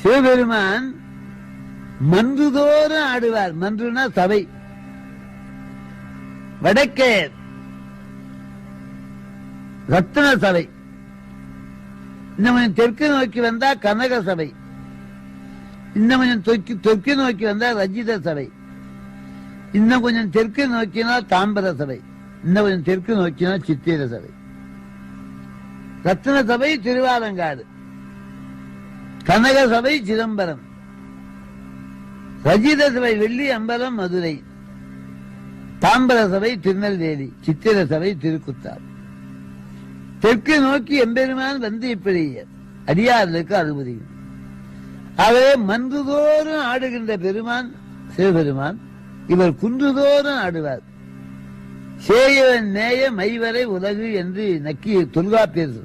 சிவபெருமான் மன்றுதோறும் ஆடுவார். மன்றுனா சபை. வடக்கே ரத்ன சபை, இன்னும் கொஞ்சம் தெற்கு நோக்கி வந்தா கனக சபை, இன்னும் கொஞ்சம் தெற்கு நோக்கி வந்தா ரஜித சபை, இன்னும் கொஞ்சம் தெற்கு நோக்கினா தாம்பர சபை, இன்னும் கொஞ்சம் தெற்கு நோக்கினா சித்திர சபை. ரத்ன சபை திருவாலங்காடு, கனக சபை சிதம்பரம், ரஜித சபை வெள்ளி அம்பலம் மதுரை, தாம்பர சபை திருநெல்வேலி, சித்திர சபை திருக்குத்தார். தெற்கு நோக்கி எம்பெருமான் வந்து இப்படி அடியார்களுக்கு அனுமதியும். ஆகவே மன்றுதோறும் ஆடுகின்ற பெருமான் சிவபெருமான். இவர் குன்றுதோறும் ஆடுவார். சேயவன் நேய மைவரை உலகு என்று நக்கி தொல்காப்பியர்